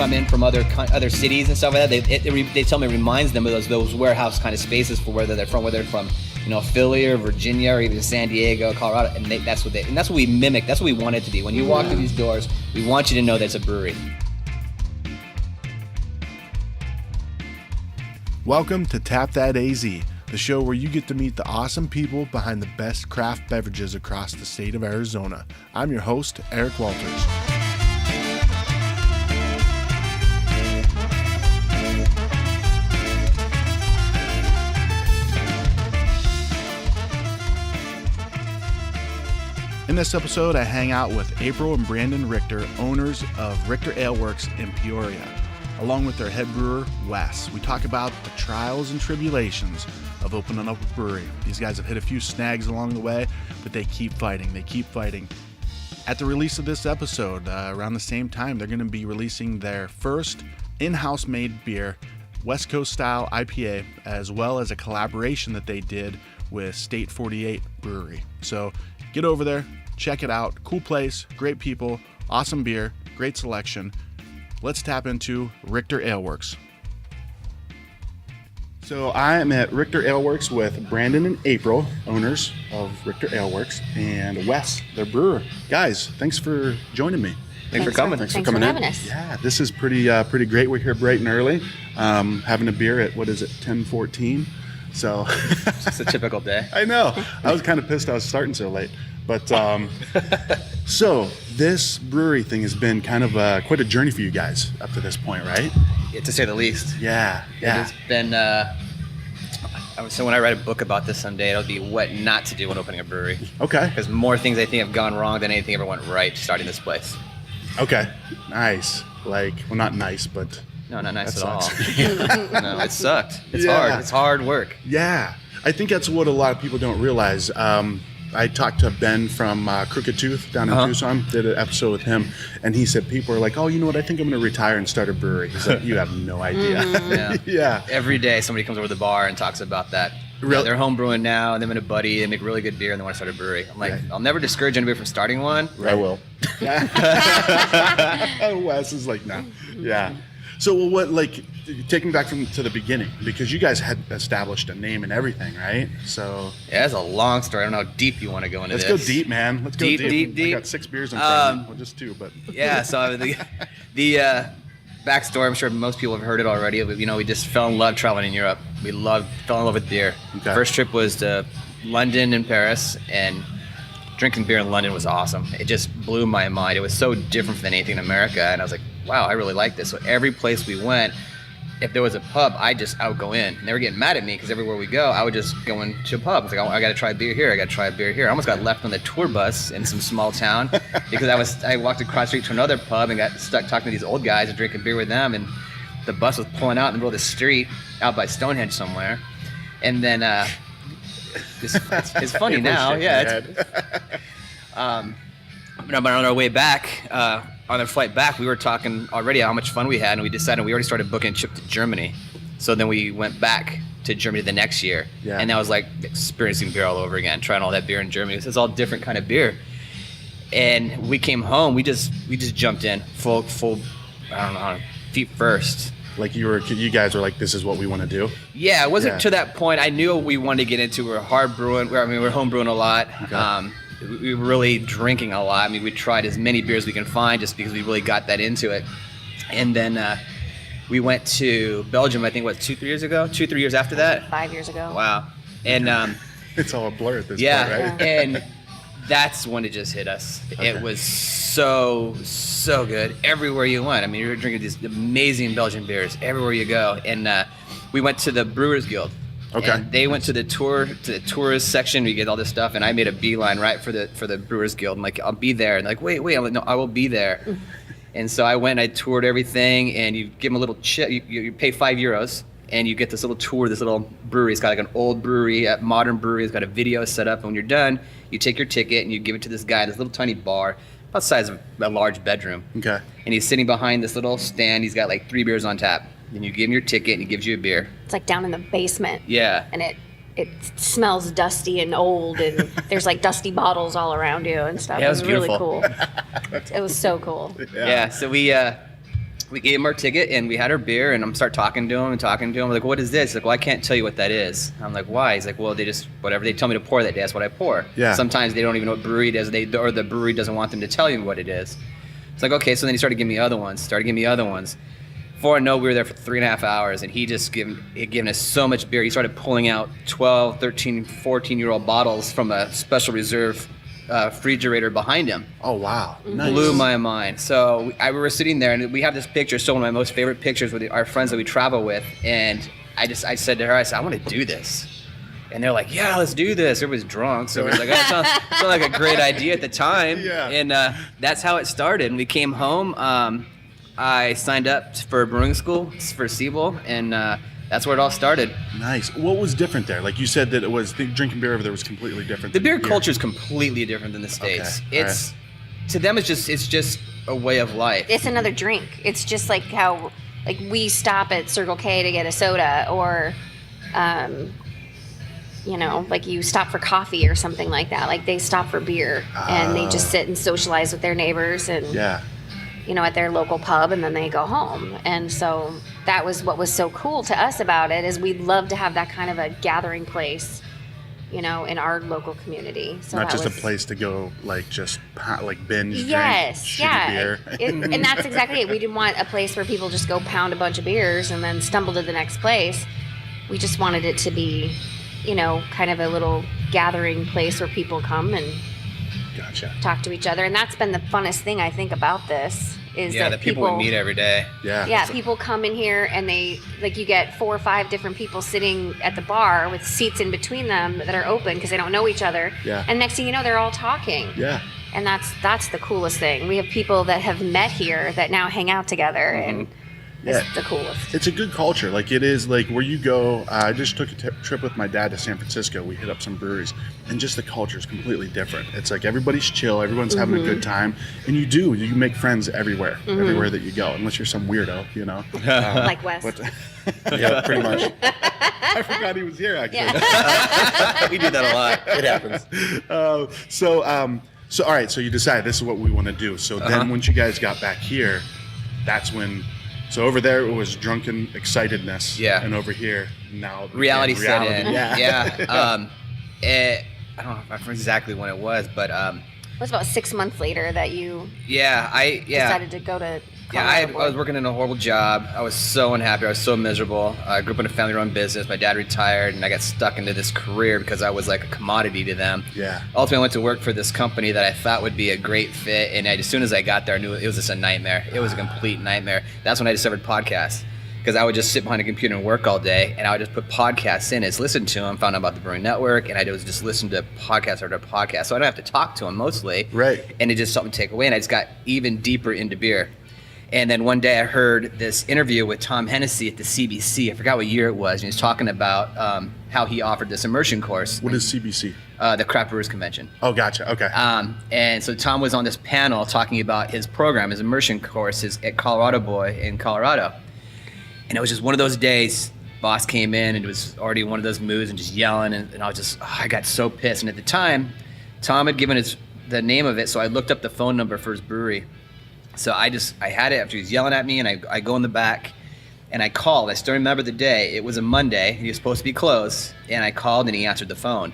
come in from other cities and stuff like that, they tell me it reminds them of those warehouse kind of spaces for whether they're from Philly or Virginia or even San Diego, Colorado, and that's what we mimic. That's what we want it to be. When you walk through these doors, we want you to know that it's a brewery. Welcome to TapThatAZ, the show where you get to meet the awesome people behind the best craft beverages across the state of Arizona. I'm your host, Eric Walters. In this episode, I hang out with April and Brandon Richter, owners of Richter Aleworks in Peoria, along with their head brewer, Wes. We talk about the trials and tribulations of opening up a brewery. These guys have hit a few snags along the way, but they keep fighting. They keep fighting. At the release of this episode, around the same time, they're going to be releasing their first in-house made beer, West Coast style IPA, as well as a collaboration that they did with State 48 Brewery. So get over there, check it out. Cool place, great people, awesome beer, great selection. Let's tap into Richter Aleworks. So I am at Richter Aleworks with Brandon and April, owners of Richter Aleworks, and Wes, their brewer. Guys, thanks for joining me. Thanks for coming. Thanks for coming having in. us. Yeah, this is pretty great. We're here bright and early, having a beer at, 10:14. So It's just a typical day. I know. I was kind of pissed I was starting so late. But so this brewery thing has been kind of quite a journey for you guys up to this point, right? Yeah, to say the least. Yeah. It's been, so when I write a book about this someday, it'll be what not to do when opening a brewery. Okay. Because more things I think have gone wrong than anything ever went right starting this place. Okay. Nice. Well, not nice, but No, not nice that at all. sucks. No, it sucked. It's Yeah. hard. It's hard work. Yeah. I think that's what a lot of people don't realize. I talked to Ben from Crooked Tooth down in Tucson, did an episode with him, and he said people are like, oh, you know what, I think I'm going to retire and start a brewery. He's like, you have no idea. Yeah. Yeah. Every day somebody comes over to the bar and talks about that. Really? Yeah, they're home brewing now, and them and a buddy, they make really good beer, and they want to start a brewery. I'm like, Right. I'll never discourage anybody from starting one. I will. Wes is like, no. Yeah. So what, take me back to the beginning, because you guys had established a name and everything, right? So Yeah, that's a long story. I don't know how deep you want to go into let's this. go deep, man. Let's go Deep, deep. deep. I got 6 beers in front of me. Well, just 2, but Yeah, so the backstory, I'm sure most people have heard it already. But, we just fell in love traveling in Europe. Fell in love with beer. Okay. First trip was to London and Paris, and drinking beer in London was awesome. It just blew my mind. It was so different than anything in America, and I was like, wow, I really like this. So every place we went, if there was a pub, I would go in. And they were getting mad at me because everywhere we go, I would just go into a pub. It's like, I got to try beer here. I got to try a beer here. I almost got left on the tour bus in some small town because I walked across the street to another pub and got stuck talking to these old guys and drinking beer with them. And the bus was pulling out in the middle of the street out by Stonehenge somewhere. And then it's funny now. Yeah. But on our way back, on the flight back, we were talking already how much fun we had, and we decided we already started booking a trip to Germany. So then we went back to Germany the next year, and that was like experiencing beer all over again, trying all that beer in Germany. It's all different kind of beer. And we came home, we just jumped in full, I don't know, feet first. like you guys were like, this is what we want to do? Yeah, it wasn't to that point. I knew we wanted to get into. We were hard brewing. We were home brewing a lot. Okay. We were really drinking a lot. I mean, we tried as many beers we can find just because we really got that into it. And then we went to Belgium, I think, 2-3 years ago? 2-3 years after that? 5 years ago. Wow. And it's all a blur at this point, right? And that's when it just hit us. Okay. It was so good everywhere you went. I mean, you were drinking these amazing Belgian beers everywhere you go. And we went to the Brewers Guild. Okay. And they went to the tourist section. We get all this stuff, and I made a beeline right for the Brewers Guild. I'm like, I'll be there. And like, wait. I'm like, no, I will be there. And so I went and I toured everything, and you give them a little chip. You pay €5, and you get this little tour, this little brewery. It's got like an old brewery, a modern brewery. It's got a video set up. And when you're done, you take your ticket and you give it to this guy, this little tiny bar, about the size of a large bedroom. Okay. And he's sitting behind this little stand. He's got like 3 beers on tap. And you give him your ticket, and he gives you a beer. It's like down in the basement. Yeah. And it smells dusty and old, and there's like dusty bottles all around you and stuff. Yeah, it was really beautiful. cool. It was so cool. Yeah. So we we gave him our ticket and we had our beer, and I'm start talking to him. I'm like, what is this? He's like, well, I can't tell you what that is. I'm like, why? He's like, well, they just, whatever they tell me to pour that day, that's what I pour. Yeah. Sometimes they don't even know what brewery it is, or the brewery doesn't want them to tell you what it is. It's like, okay, so then he started giving me other ones. Before I know, we were there for 3.5 hours, and he just given us so much beer. He started pulling out 12, 13, 14-year-old bottles from a special reserve refrigerator behind him. Oh, wow. Nice. Blew my mind. So we were sitting there, and we have this picture, still one of my most favorite pictures with our friends that we travel with. And I said to her, I want to do this. And they're like, yeah, let's do this. Everybody's drunk. So it was like, that sounds like a great idea at the time. Yeah. And that's how it started. And we came home. I signed up for brewing school for Siebel, and that's where it all started. Nice. What was different there? Like you said that it was drinking beer over there was completely different. The beer culture is completely different than the States. Okay. It's to them it's just a way of life. It's another drink. It's just like how we stop at Circle K to get a soda, or you stop for coffee or something like that. Like they stop for beer and they just sit and socialize with their neighbors and at their local pub, and then they go home. And so that was what was so cool to us about it, is we'd love to have that kind of a gathering place, in our local community. So not just a place to go, binge yes, drink shitty beer. And that's exactly it. We didn't want a place where people just go pound a bunch of beers and then stumble to the next place. We just wanted it to be, kind of a little gathering place where people come and talk to each other. And that's been the funnest thing, I think, about this. Is that the people we meet every day. Yeah, people come in here and they, you get 4 or 5 different people sitting at the bar with seats in between them that are open because they don't know each other. Yeah. And next thing you know, they're all talking. Yeah. And that's the coolest thing. We have people that have met here that now hang out together, and it's the coolest. It's a good culture. It is where you go. I just took a trip with my dad to San Francisco. We hit up some breweries, and just the culture is completely different. It's everybody's chill, everyone's having a good time, and you make friends everywhere that you go, unless you're some weirdo, like Wes. Yeah, pretty much. I forgot he was here, actually. Yeah. We do that a lot. It happens. So all right, so you decide this is what we want to do. So then once you guys got back here, that's when... So over there it was drunken excitedness. Yeah. And over here now reality set in. Yeah. I don't know if I remember exactly when it was, but it was about 6 months later that you decided to go to Colorado. I was working in a horrible job. I was so unhappy. I was so miserable. I grew up in a family-run business. My dad retired, and I got stuck into this career because I was like a commodity to them. Yeah. Ultimately, I went to work for this company that I thought would be a great fit, and as soon as I got there, I knew it was just a nightmare. It was a complete nightmare. That's when I discovered podcasts, because I would just sit behind a computer and work all day, and I would just put podcasts in, listen to them, found out about the Brewing Network, and I would just listen to podcast after podcast. So I don't have to talk to them mostly. Right. And it just something to take away, and I just got even deeper into beer. And then one day I heard this interview with Tom Hennessy at the CBC. I forgot what year it was. And he was talking about how he offered this immersion course. What is CBC? The Craft Brewers Convention. Oh, gotcha. Okay. And so Tom was on this panel talking about his program, his immersion course, at Colorado Boy in Colorado. And it was just one of those days. Boss came in and it was already one of those moods and just yelling. And I was just, I got so pissed. And at the time, Tom had given the name of it. So I looked up the phone number for his brewery. So I had it after he was yelling at me, and I go in the back, and I called. I still remember the day. It was a Monday. He was supposed to be closed, and I called, and he answered the phone.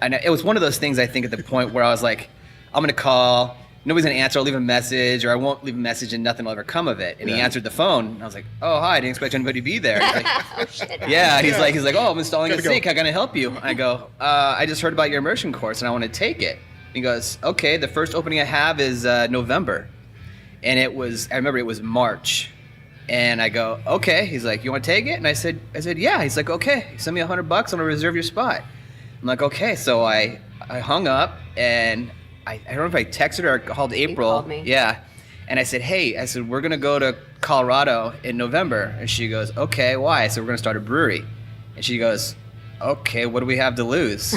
And it was one of those things, I think, at the point where I was like, I'm going to call. Nobody's going to answer. I'll leave a message, or I won't leave a message, and nothing will ever come of it. And he answered the phone, and I was like, oh, hi. I didn't expect anybody to be there. He's like, oh, shit. Yeah. He's like, oh, I'm installing a sink. How can I help you? I go, I just heard about your immersion course, and I want to take it. He goes, okay, the first opening I have is November. And I remember it was March. And I go, okay. He's like, you want to take it? And I said, yeah. He's like, okay, send me $100. I'm going to reserve your spot. I'm like, okay. So I hung up, and I don't know if I texted her or called April. You called me. Yeah. And I said, hey, we're going to go to Colorado in November. And she goes, okay, why? I said, we're going to start a brewery. And she goes, okay, what do we have to lose?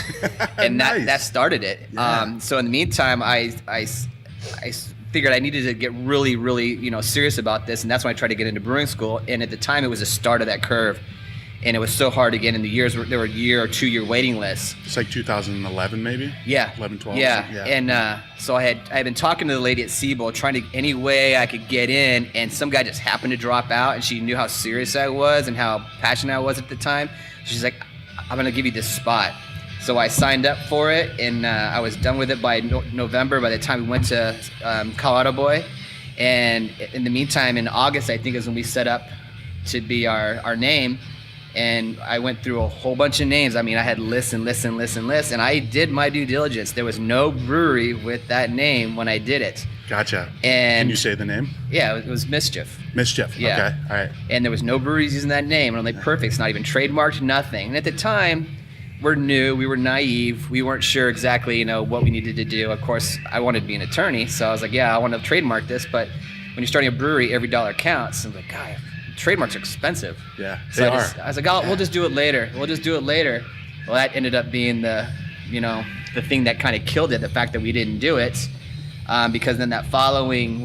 And Nice. that started it. Yeah. So in the meantime, I figured I needed to get really, really, serious about this, and that's when I tried to get into brewing school. And at the time, it was the start of that curve. and it was so hard to get in. There were year or 2 year waiting lists. It's like 2011 maybe. Yeah. 11, 12. Yeah. And so I had been talking to the lady at Siebel, trying to any way I could get in, and some guy just happened to drop out, and she knew how serious I was and how passionate I was at the time. She's like, I'm gonna give you this spot. So I signed up for it, and I was done with it by November. By the time we went to Colorado Boy, and in the meantime, in August, I think is when we set up to be our name. And I went through a whole bunch of names. I mean, I had lists and lists and lists and lists, and I did my due diligence. There was no brewery with that name when I did it. Gotcha. And can you say the name? Yeah, it was Mischief. Mischief. Yeah. Okay. All right. And there was no breweries using that name. And I'm like, perfect. It's not even trademarked, nothing. And at the time, we're new. We were naive. We weren't sure exactly, what we needed to do. Of course, I wanted to be an attorney, so I was like, yeah, I want to trademark this. But when you're starting a brewery, every dollar counts. I'm like, God, trademarks are expensive. Yeah, so I was like, we'll just do it later. We'll just do it later. Well, that ended up being the thing that kind of killed it, the fact that we didn't do it. Because then that following,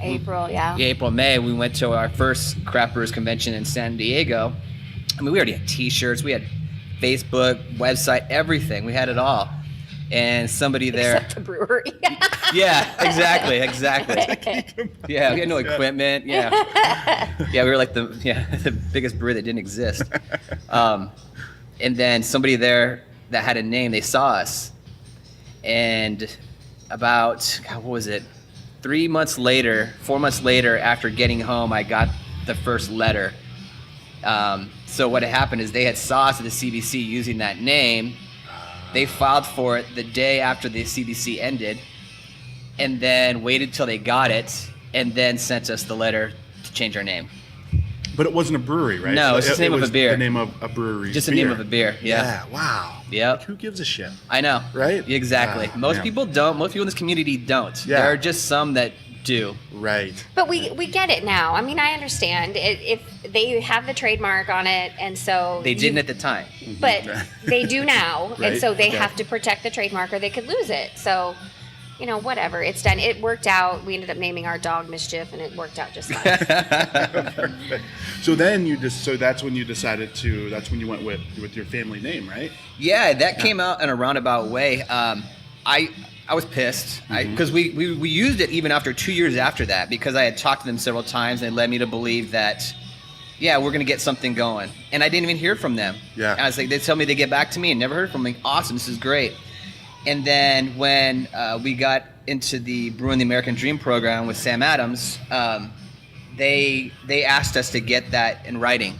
April, yeah. April, May, we went to our first craft brewers convention in San Diego. I mean, we already had t-shirts, we had Facebook, website, everything. We had it all. And somebody there. Except the brewery. Yeah, exactly. Yeah, we had no equipment. Yeah, we were like the biggest brewery that didn't exist. And then somebody there that had a name, they saw us, and about 4 months later, after getting home, I got the first letter. So what had happened is they had saw us at the CBC using that name. They filed for it the day after the CBC ended, and then waited till they got it, and then sent us the letter to change our name. But it wasn't a brewery, right? No, it's just the name of a beer. The name of a brewery. Just the name of a beer. Yeah. Wow. Yep. Like, who gives a shit? I know. Right? Exactly. Most people don't. Most people in this community don't. Yeah. There are just some that do. Right. But we get it now. I mean, I understand if they have the trademark on it, and so they didn't at the time. But they do now, Right. and so they Okay. have to protect the trademark, or they could lose it. So, whatever. It's done. It worked out. We ended up naming our dog Mischief, and it worked out just fine. Perfect. So then that's when you decided to. That's when you went with your family name, right? Yeah, that came out in a roundabout way. I was pissed because we used it even after 2 years after that, because I had talked to them several times, and they led me to believe that, yeah, we're gonna get something going, and I didn't even hear from them. Yeah. And I was like, they tell me they get back to me, and never heard from me. Awesome, this is great. And then when we got into the Brewing the American Dream program with Sam Adams, they asked us to get that in writing.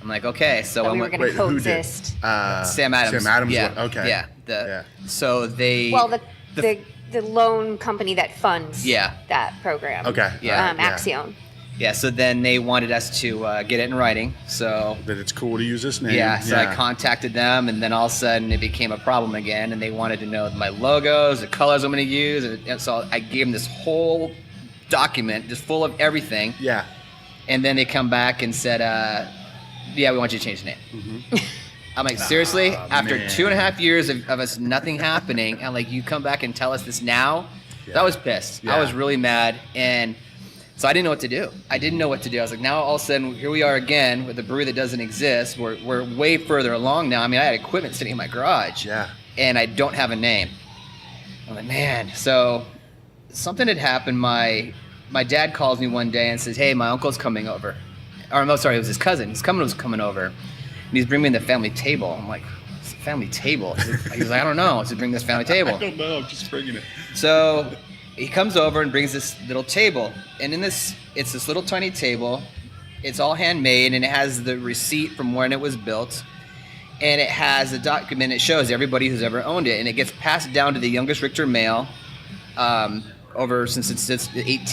I'm like, okay, so So I we were went. going to who did? coexist. Sam Adams. Sam Adams. Yeah. Okay. Yeah. So they. Well, the loan company that funds Yeah. that program. Okay. Yeah. Axion. Yeah, so then they wanted us to get it in writing. So That it's cool to use this name. yeah, so I contacted them, and then all of a sudden it became a problem again, and they wanted to know my logos, the colors I'm going to use, and so I gave them this whole document just full of everything, Yeah. and then they come back and said, yeah, we want you to change the name. I'm like, seriously? After man. 2.5 years of us nothing happening, and like, you come back and tell us this now? Yeah. I was pissed. Yeah. I was really mad, and so I didn't know what to do. I was like, now all of a sudden, here we are again with a brewery that doesn't exist. We're way further along now. I mean, I had equipment sitting in my garage, Yeah. and I don't have a name. I'm like, man. So something had happened. My dad calls me one day and says, hey, my uncle's coming over. Or no, sorry, it was his cousin. His cousin was coming over, and he's bringing me the family table. I'm like, what's the family table? He's like, I don't know. To bring this family table. I don't know. I'm just bringing it. So he comes over and brings this little table, and it's this little tiny table. It's all handmade, and it has the receipt from when it was built, and it has a document. It shows everybody who's ever owned it, and it gets passed down to the youngest Richter male over since it's late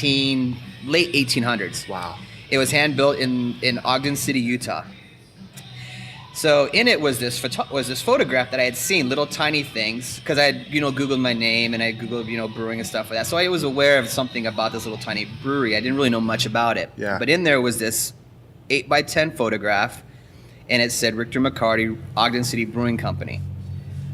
1800s. Wow. It was hand built in Ogden City, Utah. So in it was this photograph that I had seen, little tiny things, because I had Googled my name, and I Googled brewing and stuff like that. So I was aware of something about this little tiny brewery. I didn't really know much about it. Yeah. But in there was this 8x10 photograph, and it said Richter McCarty, Ogden City Brewing Company.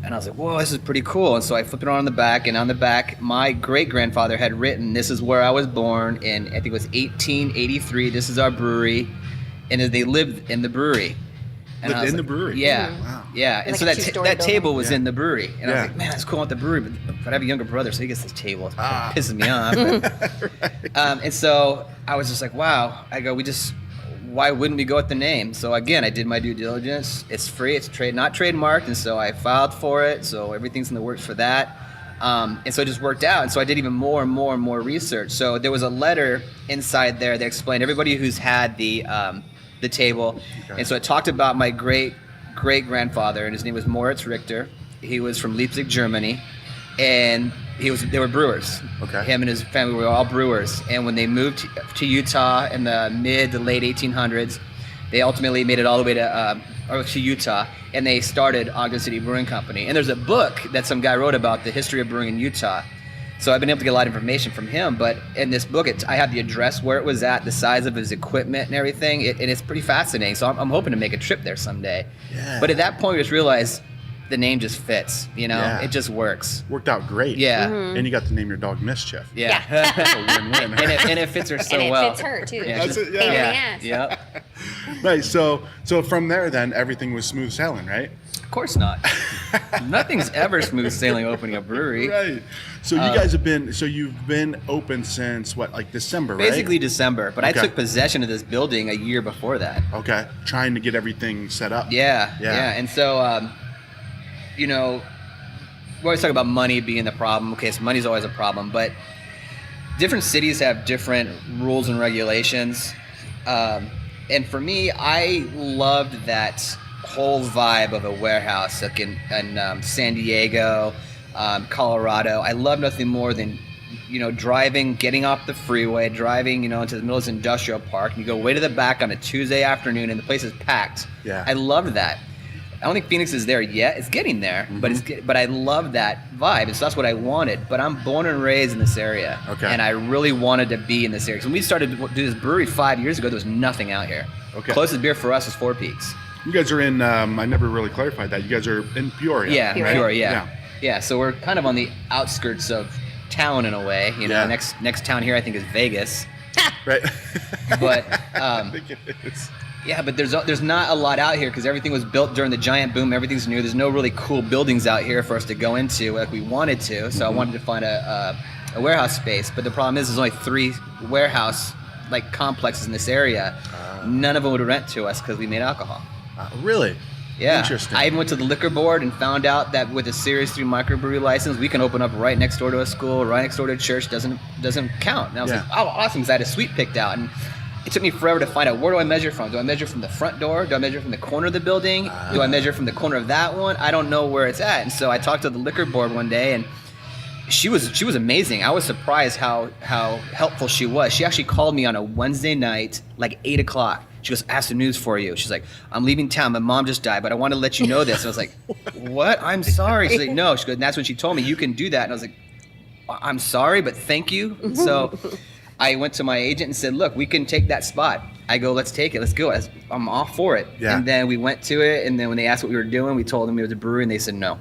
And I was like, whoa, this is pretty cool. And so I flipped it on the back, and on the back, my great-grandfather had written, this is where I was born, in, I think it was 1883, this is our brewery. and they lived in the brewery. And Lived in the brewery? Yeah. Wow. Yeah. And Like so a that two-story that building. table was Yeah. in the brewery. And I Yeah. was like, man, that's cool at the brewery. But I have a younger brother, so he gets this table. It pisses me off. And so I was just like, wow. I go, why wouldn't we go with the name? So again, I did my due diligence. It's free. It's not trademarked. And so I filed for it. So everything's in the works for that. And so it just worked out. And so I did even more and more and more research. So there was a letter inside there that explained everybody who's had the table. Okay. And so it talked about my great-grandfather, and his name was Moritz Richter. He was from Leipzig, Germany. And they were brewers. Okay. Him and his family were all brewers. And when they moved to Utah in the mid to late 1800s, they ultimately made it all the way to Utah, and they started Ogden City Brewing Company. And there's a book that some guy wrote about the history of brewing in Utah. So I've been able to get a lot of information from him. But in this book, I have the address where it was at, the size of his equipment and everything. And it's pretty fascinating. So I'm hoping to make a trip there someday. Yeah. But at that point, we just realized the name just fits. Yeah. It just works. Worked out great. Yeah. And you got to name your dog Mischief. Yeah. That's a win-win. and it fits her so and it well. fits her too. Yeah, That's it, yeah. Pain in the Yeah. ass. Yep. Right. So from there, then everything was smooth sailing, right? Of course not. Nothing's ever smooth sailing opening a brewery. Right. So you guys you've been open since what, like December, right? Basically December, but Okay. I took possession of this building a year before that. Okay. Trying to get everything set up. Yeah. Yeah. And so, we always talk about money being the problem. Okay, so money's always a problem, but different cities have different rules and regulations. And for me, I loved that whole vibe of a warehouse, like in San Diego, Colorado. I love nothing more than, driving, getting off the freeway, driving, into the middle of this industrial park. You go way to the back on a Tuesday afternoon, and the place is packed. Yeah. I loved that. I don't think Phoenix is there yet. It's getting there, but I love that vibe. And so that's what I wanted. But I'm born and raised in this area. Okay. And I really wanted to be in this area. So when we started to do this brewery 5 years ago, there was nothing out here. Okay. Closest beer for us was Four Peaks. You guys are in, I never really clarified that. You guys are in Peoria. Yeah, Peoria. Peoria, yeah. So we're kind of on the outskirts of town in a way. Yeah. Next town here I think is Vegas. Right. But I think it is. yeah, but there's not a lot out here because everything was built during the giant boom. Everything's new. There's no really cool buildings out here for us to go into like we wanted to. So I wanted to find a warehouse space. But the problem is there's only 3 warehouse like complexes in this area. None of them would rent to us because we made alcohol. Really? Yeah. Interesting. I even went to the liquor board and found out that with a Series 3 microbrewery license, we can open up right next door to a school, right next door to a church. Doesn't count. And I was like, oh, awesome, because I had a suite picked out. And it took me forever to find out, where do I measure from? Do I measure from the front door? Do I measure from the corner of the building? Do I measure from the corner of that one? I don't know where it's at. And so I talked to the liquor board one day, and she was amazing. I was surprised how helpful she was. She actually called me on a Wednesday night, like 8 o'clock. She goes, I have some news for you. She's like, I'm leaving town. My mom just died, but I want to let you know this. And I was like, what? I'm sorry. She's like, no. She goes, and that's when she told me, you can do that. And I was like, I'm sorry, but thank you. So I went to my agent and said, look, we can take that spot. I go, let's take it. Let's go. I'm all for it. Yeah. And then we went to it. And then when they asked what we were doing, we told them it was a brewery. And they said, no,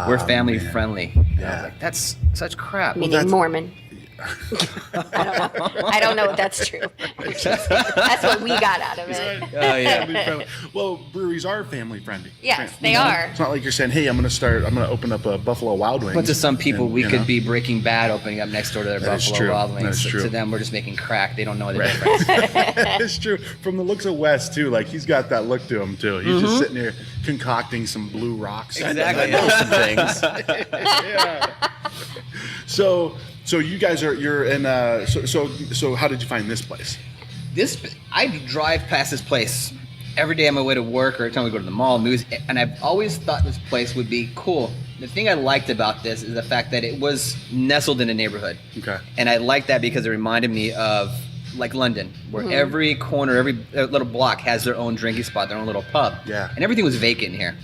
we're family friendly. And I was like, that's such crap. Meaning Mormon. I don't know if that's true. That's what we got out of it. Oh, yeah. Family friendly. Well, breweries are family friendly. Yes, they are. It's not like you're saying, hey, I'm going to open up a Buffalo Wild Wings. But to some people, and, we you could know. be Breaking Bad opening up next door to their That is Buffalo true. Wild Wings. That is true. To them, we're just making crack. They don't know the difference. It's true. From the looks of Wes, too, like he's got that look to him, too. He's just sitting here concocting some blue rocks. Exactly. Some things. Yeah. So you guys you're in, so how did you find this place? I drive past this place every day on my way to work or every time we go to the mall, movies, and I've always thought this place would be cool. The thing I liked about this is the fact that it was nestled in a neighborhood. Okay. And I liked that because it reminded me of like London, where every corner, every little block has their own drinking spot, their own little pub. Yeah. And everything was vacant here.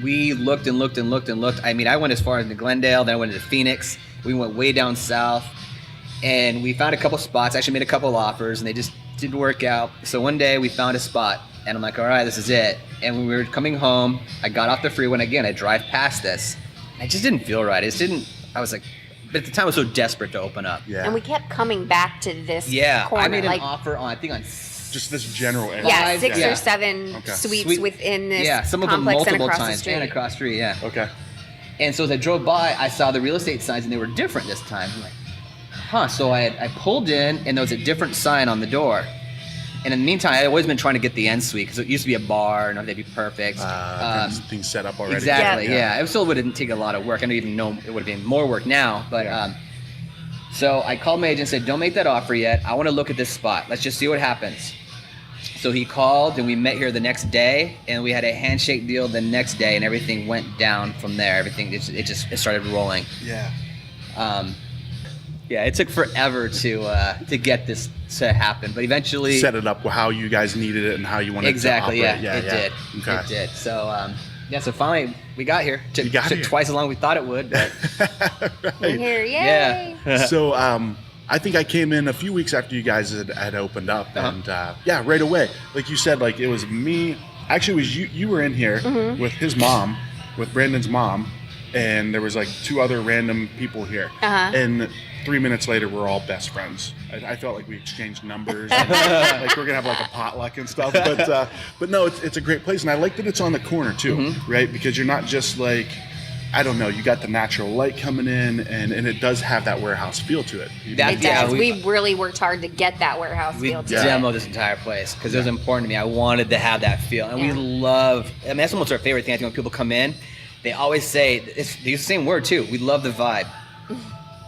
We looked and looked and looked and looked. I mean, I went as far as to Glendale, then I went to Phoenix. We went way down south, and we found a couple spots. I actually made a couple offers, and they just didn't work out. So one day we found a spot, and I'm like, all right, this is it. And when we were coming home, I got off the freeway, and again, I drive past this. I just didn't feel right. I was like, but at the time I was so desperate to open up. Yeah. And we kept coming back to this Yeah, corner. I made an like, offer on Just this general area. Yeah, six Yeah. or seven Okay. suites within this some of them complex and multiple across the times street. and across the street. Yeah. Okay. And so as I drove by, I saw the real estate signs, and they were different this time. I'm like, huh. So I pulled in, and there was a different sign on the door. And in the meantime, I'd always been trying to get the end suite because it used to be a bar, and they'd be perfect. Things set up already. Exactly. Yeah. It still wouldn't take a lot of work. I don't even know it would have been more work now, but. So I called my agent and said, don't make that offer yet. I want to look at this spot. Let's just see what happens. So he called, and we met here the next day, and we had a handshake deal the next day, and everything went down from there. Everything, it started rolling. Yeah. Yeah, it took forever to get this to happen, but eventually Set it up how you guys needed it and how you wanted exactly, to operate. it did. Okay. It did. So so finally we got here. Took here. twice as long as we thought it would, but We're here, yay! yeah. So I think I came in a few weeks after you guys had opened up, and right away, like you said, like it was me. Actually, it was you. You were in here with his mom, with Brandon's mom, and there was like 2 other random people here. And 3 minutes later, we're all best friends. I felt like we exchanged numbers, and, like we're gonna have like a potluck and stuff. But no, it's a great place, and I like that it's on the corner too, right? Because you're not just like, I don't know, you got the natural light coming in, and it does have that warehouse feel to it. It does. We really worked hard to get that warehouse We feel to demoed this entire place because it was important to me. I wanted to have that feel, and we love. I mean, that's almost our favorite thing. I think when people come in, they always say they use the same word too. We love the vibe.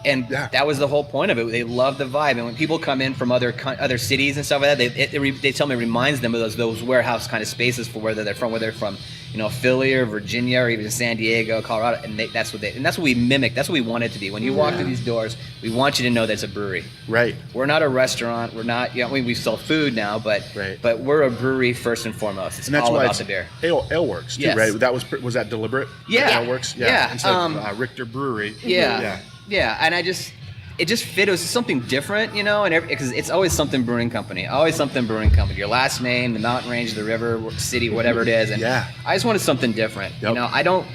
And that was the whole point of it. They love the vibe, and when people come in from other cities and stuff like that, they tell me it reminds them of those warehouse kind of spaces for whether they're from Philly or Virginia or even San Diego, Colorado, and that's what we mimic. That's what we want it to be. When you walk through these doors, we want you to know that it's a brewery. Right. We're not a restaurant. We're not. We sell food now, but we're a brewery first and foremost. It's all about the beer. Aleworks too, right? That was that deliberate? Yeah. Aleworks. Yeah. Instead of Richter Brewery. Yeah, and it just fit. It was something different, and because it's always something brewing company. Your last name, the mountain range, the river, city, whatever it is. And I just wanted something different. Yep. I don't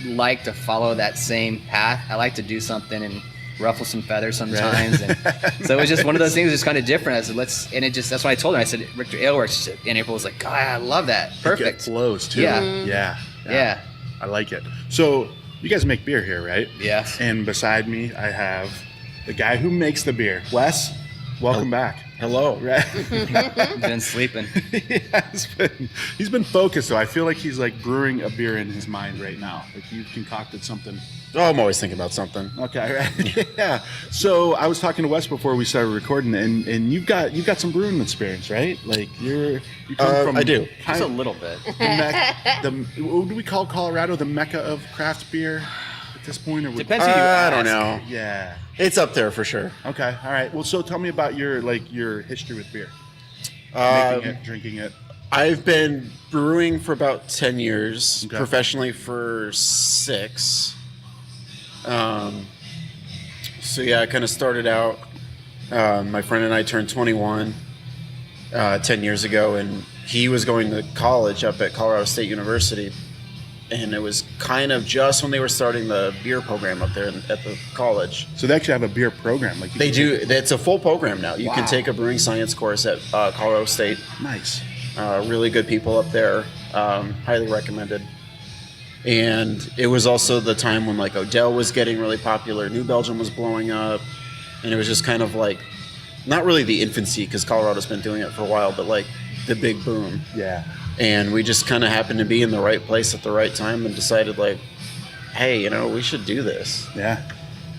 like to follow that same path. I like to do something and ruffle some feathers sometimes. And so it was just one of those things that's kind of different. I said, that's what I told her. I said, Richter Aleworks. And April was like, God, I love that. Perfect. It flows too. Yeah. Yeah. I like it. So you guys make beer here, right? Yes. And beside me, I have the guy who makes the beer. Wes, welcome back. Hello. Right. Been sleeping. He's been focused, though. I feel like he's like brewing a beer in his mind right now. Like you've concocted something. Oh, I'm always thinking about something. Okay, right. Yeah. So I was talking to Wes before we started recording, and you've got some brewing experience, right? Like you come from. I do. Just a little bit. What do we call Colorado? The mecca of craft beer at this point, or Depends who you I ask. don't know. Yeah. It's up there for sure. Okay. All right. Well, so tell me about your history with beer, making it, drinking it. I've been brewing for about 10 years, Okay. professionally for 6. So yeah, I kind of started out. My friend and I turned 21 10 years ago, and he was going to college up at Colorado State University. And it was kind of just when they were starting the beer program up there at the college. So they actually have a beer program, like They do. It's a full program now. You Wow. can take a brewing science course at Colorado State. Nice. Really good people up there. Highly recommended. And it was also the time when like Odell was getting really popular. New Belgium was blowing up. And it was just kind of like, not really the infancy because Colorado's been doing it for a while, but like the big boom. Yeah. And we just kind of happened to be in the right place at the right time and decided like, hey, we should do this. Yeah.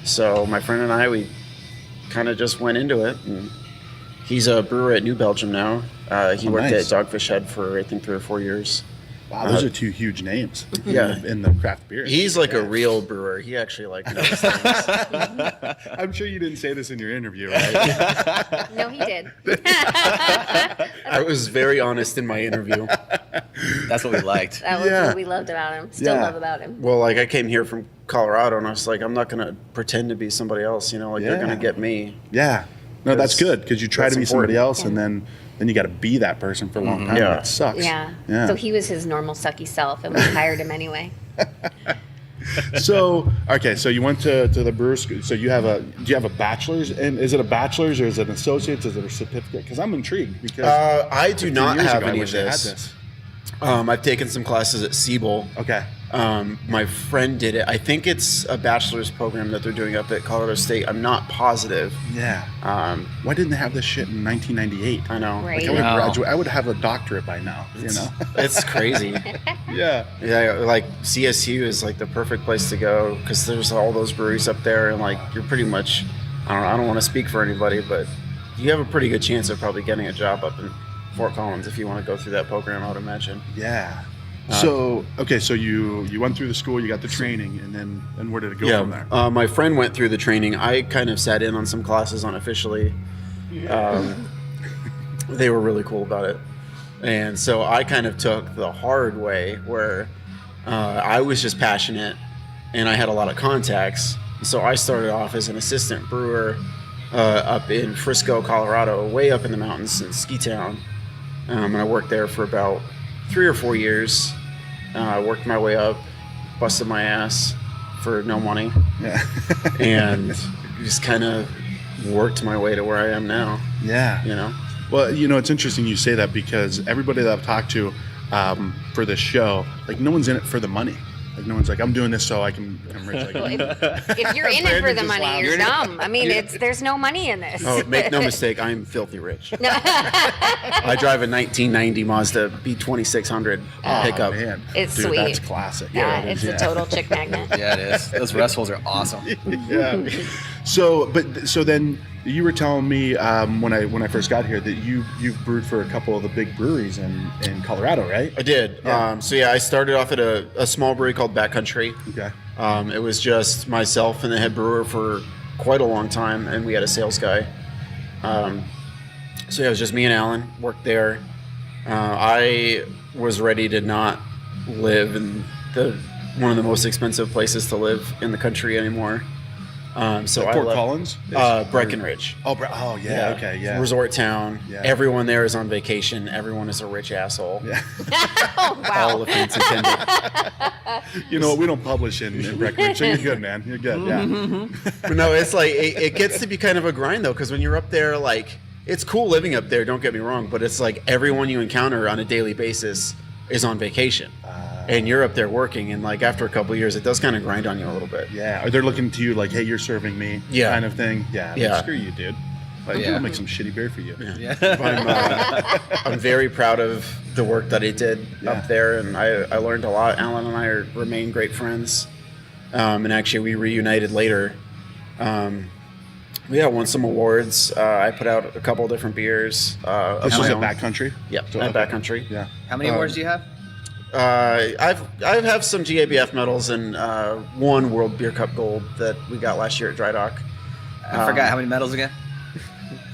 So my friend and I, we kind of just went into it. And he's a brewer at New Belgium now. He worked nice. at Dogfish Head for, I think, 3 or 4 years. Wow, those are 2 huge names. Yeah. In the craft beer. He's like a real brewer. He actually like knows things. I'm sure you didn't say this in your interview, right? No, he did. I was very honest in my interview. That's what we liked. That was what we loved about him. Still love about him. Well, like I came here from Colorado and I was like, I'm not going to pretend to be be else, they're going to get me. Yeah. No, that's good because you try That's to be somebody important. else and then you got to be that person for a long time. Yeah. That sucks. Yeah. Yeah. So he was his normal sucky self, and we hired him anyway. So so you went to the brewer school. So do you have a bachelor's? And is it a bachelor's or is it an associate's? Is it a certificate? Because I'm intrigued. Because I do not have any of wish I had this. I've taken some classes at Siebel. Okay. My friend did it. I think it's a bachelor's program that they're doing up at Colorado State. I'm not positive. Yeah. Why didn't they have this shit in 1998? I know. Right. Like I would graduate. I would have a doctorate by now. You know. It's crazy. Yeah. Yeah, like CSU is like the perfect place to go because there's all those breweries up there, and like you're pretty much. I don't want to speak for anybody, but you have a pretty good chance of probably getting a job up in Fort Collins if you want to go through that program, I would imagine. Yeah. So you went through the school, you got the training, and where did it go from there? My friend went through the training. I kind of sat in on some classes unofficially. They were really cool about it, and so I kind of took the hard way where I was just passionate, and I had a lot of contacts. So I started off as an assistant brewer up in Frisco, Colorado, way up in the mountains in Ski Town. And I worked there for about 3 or 4 years. I worked my way up, busted my ass for no money, and just kind of worked my way to where I am now. Yeah. You know? Well, it's interesting you say that because everybody that I've talked to for this show, like no one's in it for the money. Like no one's like, I'm doing this so I can become rich. Like, If you're in it for the Brandon just money, laughed. you're dumb. I mean, there's no money in this. Oh, make no mistake, I am filthy rich. I drive a 1990 Mazda B2600 pickup. Man. It's Dude, sweet. That's classic. Yeah, it's a total chick magnet. Yeah, it is. Those wrestles are awesome. Yeah. So then you were telling me when I first got here that you've brewed for a couple of the big breweries in Colorado, right? I did. Yeah. I started off at a small brewery called Backcountry. Okay. It was just myself and the head brewer for quite a long time, and we had a sales guy. It was just me and Alan worked there. I was ready to not live in one of the most expensive places to live in the country anymore. So Like I Fort left, Collins? Breckenridge. Oh yeah. Okay. Yeah. Resort town. Yeah. Everyone there is on vacation. Everyone is a rich asshole. Yeah. Oh, wow. All offense intended. You know what? We don't publish in Breckenridge, so you're good, man. You're good. Yeah. But no, it's like it gets to be kind of a grind though, because when you're up there, like it's cool living up there. Don't get me wrong, but it's like everyone you encounter on a daily basis is on vacation, and you're up there working. And like after a couple of years, it does kind of grind on you a little bit. Yeah. Are they looking to you like, hey, you're serving me? Yeah. Kind of thing. Yeah. Yeah. Screw you, dude. Like, Yeah. I'll make some shitty beer for you. I'm very proud of the work that I did Yeah. up there, and I learned a lot. Alan and I remain great friends, and actually we reunited later. Won some awards. I put out a couple different beers. This was at Backcountry? Yeah, So, at okay. Backcountry. Yeah. How many awards do you have? I have some GABF medals and one World Beer Cup Gold that we got last year at Dry Dock. I forgot how many medals again.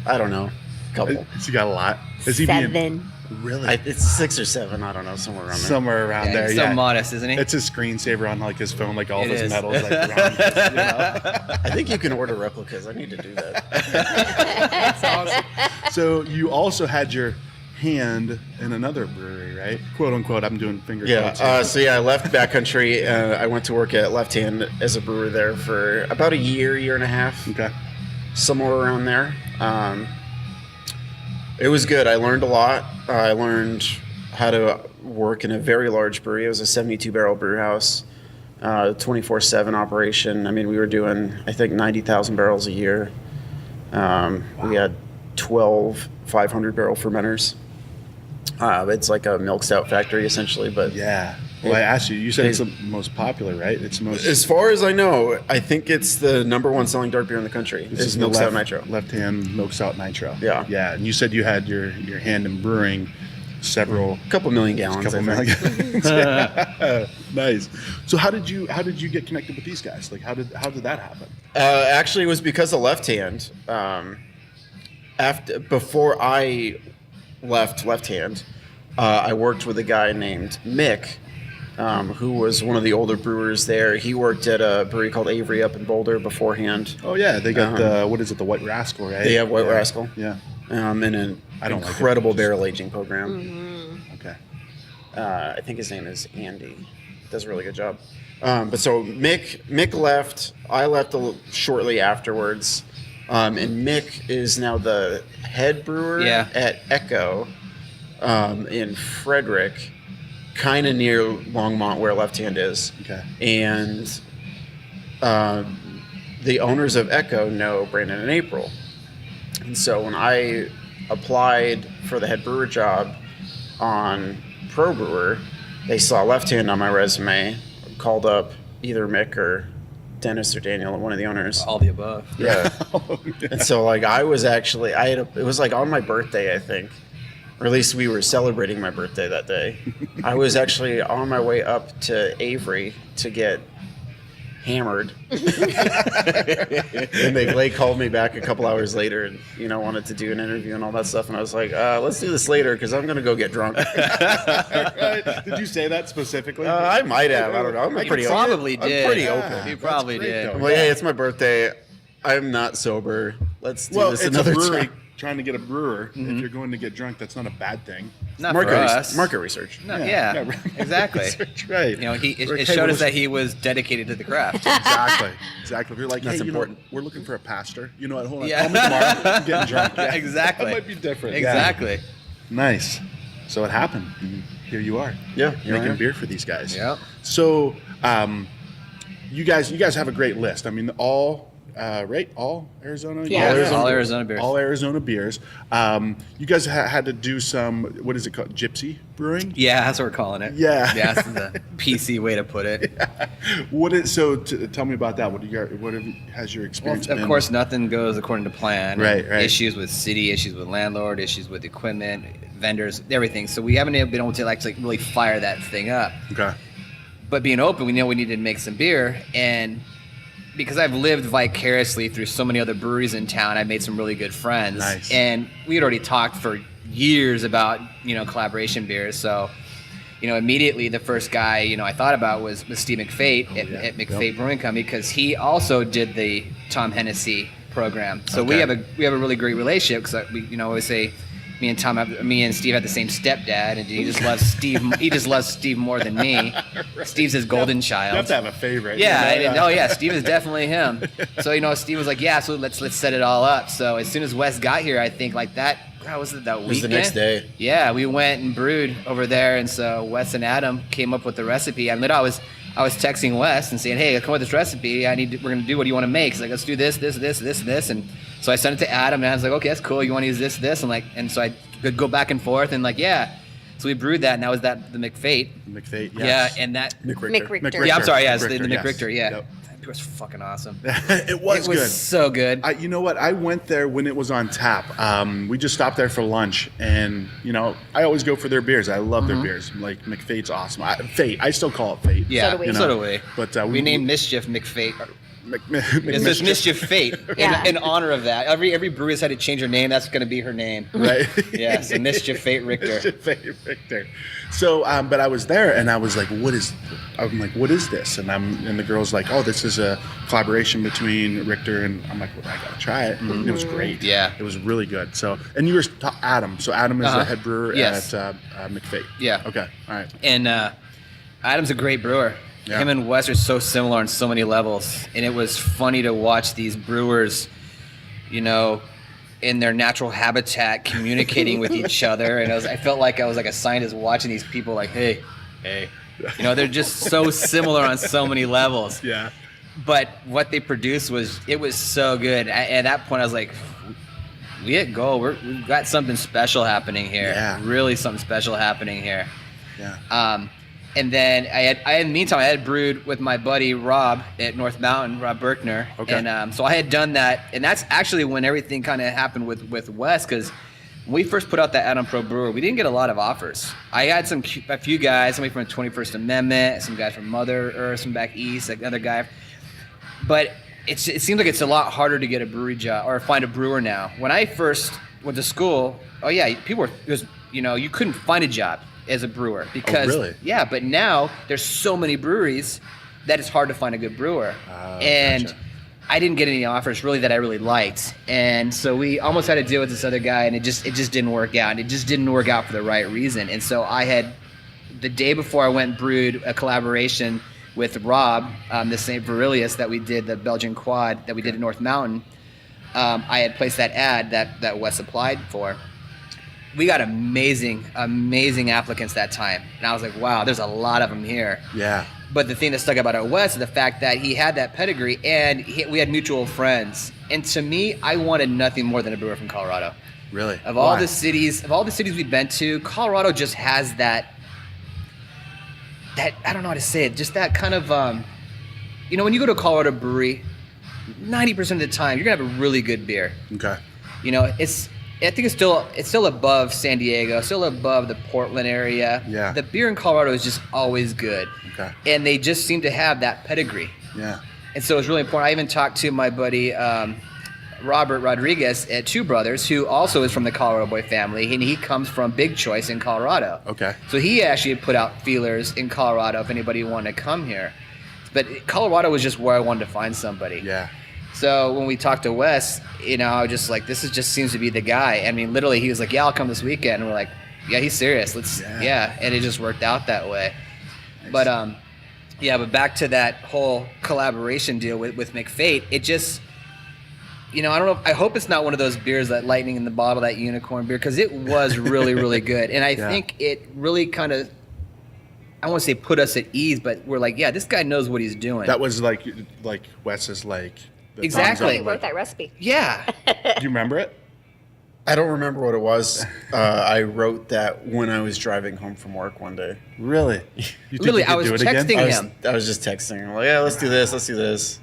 I don't know, a couple. He got a lot. Is he being 7. really It's 6 or 7. I don't know, somewhere around there. somewhere around Yeah, there? he's Yeah. so modest, isn't he? It's his screensaver on like his phone, like all of It his is. medals, like around. You know? I think you can order replicas. I need to do that. That's awesome. So you also had your hand in another brewery, right? "Quote unquote." I'm doing finger quotes. I left Backcountry. I went to work at Left Hand as a brewer there for about a year and a half, Okay. somewhere around there. It was good. I learned a lot. I learned how to work in a very large brewery. It was a 72-barrel brew house, 24/7 operation. I mean, we were doing, I think, 90,000 barrels a year. We had 12 500-barrel fermenters. It's like a milk stout factory, essentially. But Yeah. Well, I asked you. You said it's the most popular, right? It's the most. as far as I know, I think it's the #1 selling dark beer in the country. This Is the Milk Stout Nitro. Left-hand milk stout nitro. Yeah. Yeah. And you said you had your hand in brewing several. A couple million gallons. Couple I think. million. Yeah. Nice. So how did you get connected with these guys? Like how did that happen? Actually, it was because of Left Hand. Before I left Left Hand, I worked with a guy named Mick, who was one of the older brewers there. He worked at a brewery called Avery up in Boulder beforehand. Oh yeah, they got the what is it? The White Rascal, right? They have White Rascal. Yeah. In an I don't like it. incredible barrel aging program. Okay. I think his name is Andy. does a really good job. But so Mick left. I left shortly afterwards. And Mick is now the head brewer at Echo in Frederick, kind of near Longmont where Left Hand is. Okay. And the owners of Echo know Brandon and April. And so when I applied for the head brewer job on Pro Brewer, they saw Left Hand on my resume, called up either Mick or Dennis or Daniel, one of the owners. All the above. Yeah. And so like I was actually, it was like on my birthday, I think, or at least we were celebrating my birthday that day. I was actually on my way up to Avery to get hammered. And they called me back a couple hours later and, wanted to do an interview and all that stuff. And I was like, let's do this later because I'm going to go get drunk. Did you say that specifically? I might have. I don't know. I'm pretty probably open. did. I'm pretty open. You probably did. I'm like, hey, it's my birthday. I'm not sober. Let's do this another brewery. time. Trying to get a brewer, if you're going to get drunk, that's not a bad thing. Not for us. Market research. No, yeah, exactly. Research, right. It showed us that he was dedicated to the craft. Exactly. If you're like, That's hey, important. We're looking for a pastor. You know what? Hold on. Yeah. Call me tomorrow. I'm getting drunk. Yeah. Exactly. That might be different. Exactly. Nice. So it happened. And here you are. Yeah. Making beer for these guys. Yep. So, you guys have a great list. I mean, all Arizona. Yeah. All Arizona beers. All Arizona beers. You guys had to do some. What is it called? Gypsy brewing. Yeah, that's what we're calling it. Yeah. Yeah, that's the PC way to put it. Tell me about that. Has your experience been? Of course, nothing goes according to plan. Right. Issues with city, issues with landlord, issues with equipment, vendors, everything. So we haven't been able to actually really fire that thing up. Okay. But being open, we know we needed to make some beer, and because I've lived vicariously through so many other breweries in town, I made some really good friends. Nice. And we had already talked for years about, collaboration beers. So, immediately the first guy, I thought about was Steve McFate at McFate Brewing Company, because he also did the Tom Hennessy program. So we have a really great relationship, because we, always say, me and Steve had the same stepdad, and he just loves Steve. He just loves Steve more than me. Right. Steve's his golden child. You have to have a favorite. Yeah. Steve is definitely him. So Steve was like, yeah, so let's set it all up. So as soon as Wes got here, I think like that. How was it that weekend? It was the next day. Yeah, we went and brewed over there, and so Wes and Adam came up with the recipe. I was texting Wes and saying, hey, come up with this recipe. We're gonna do what do you want to make? He's like, let's do this, and so I sent it to Adam, and I was like, okay, that's cool. You want to use this, and so I could go back and forth, and yeah. So we brewed that, and that was the McFate. McFate, Yeah, yes. and that Mick Richter. Yeah, I'm sorry, yeah, it's the Richter, Mick yes. Richter, yeah. Yep. It was fucking awesome. It was good. So good. You know what? I went there when it was on tap. We just stopped there for lunch, and I always go for their beers. I love their beers. Like McFate's awesome. Fate. I still call it Fate. Yeah, So do we. so do we. But we named Mischief McFate. It's It's Mischief Fate Yeah. in honor of that. Every brewer's had to change her name. That's going to be her name. right. Yeah, so Mischief Fate Richter. Mischief Fate Richter. So, but I was there, and I was like, "What is?" I'm like, "What is this?" And the girl's like, "Oh, this is a collaboration between Richter and." I'm like, "Well, I gotta try it." And it was great. Yeah. it was really good. So, and you were Adam. So Adam is the head brewer Yes. at McFate. Yeah. Okay. All right. And Adam's a great brewer. Yeah. Him and Wes are so similar on so many levels. And it was funny to watch these brewers, in their natural habitat communicating with each other. And I felt like I was like a scientist watching these people like, hey. They're just so similar on so many levels. Yeah. But what they produced was so good. At that point, I was like, we hit goal. We've got something special happening here. Yeah. Really something special happening here. Yeah. And then in the meantime, I had brewed with my buddy Rob at North Mountain, Rob Berkner. Okay. And so I had done that. And that's actually when everything kind of happened with Wes, because when we first put out that Adam Pro Brewer, we didn't get a lot of offers. I had a few guys, somebody from the 21st Amendment, some guys from Mother Earth, some back east, another guy. But it seems like it's a lot harder to get a brewery job or find a brewer now. When I first went to school, you couldn't find a job as a brewer because really? Yeah, but now there's so many breweries that it's hard to find a good brewer. And gotcha. I didn't get any offers really that I really liked. And so we almost had to deal with this other guy, and it just didn't work out. It just didn't work out for the right reason. And so I had the day before I went and brewed a collaboration with Rob, the St. Virilius that we did, the Belgian quad that we did at North Mountain. I had placed that ad that Wes applied for. We got amazing applicants that time. And I was like, wow, there's a lot of them here. Yeah. But the thing that stuck about Wes is the fact that he had that pedigree and we had mutual friends. And to me, I wanted nothing more than a brewer from Colorado. Really? Of all the cities we've been to, Colorado just has that I don't know how to say it, just that kind of, when you go to a Colorado brewery, 90% of the time, you're going to have a really good beer. Okay. I think it's still above San Diego, still above the Portland area. Yeah. The beer in Colorado is just always good. Okay. And they just seem to have that pedigree. Yeah. And so it's really important. I even talked to my buddy Robert Rodriguez at Two Brothers, who also is from the Colorado Boy family, and he comes from Big Choice in Colorado. Okay. So he actually put out feelers in Colorado if anybody wanted to come here. But Colorado was just where I wanted to find somebody. Yeah. So when we talked to Wes, I was just like, this just seems to be the guy. I mean, literally, he was like, yeah, I'll come this weekend. And we're like, yeah, he's serious. Yeah. And it just worked out that way. Nice. But, but back to that whole collaboration deal with McFate, it just, I don't know. I hope it's not one of those beers, that lightning in the bottle, that unicorn beer, because it was really, really good. And I think it really kind of, I won't say put us at ease, but we're like, yeah, this guy knows what he's doing. That was like Wes's exactly. He wrote that recipe. Yeah. Do you remember it? I don't remember what it was. I wrote that when I was driving home from work one day. Really? You think Literally, you could I was do it again? texting him. I was just texting him, like, yeah, let's do this.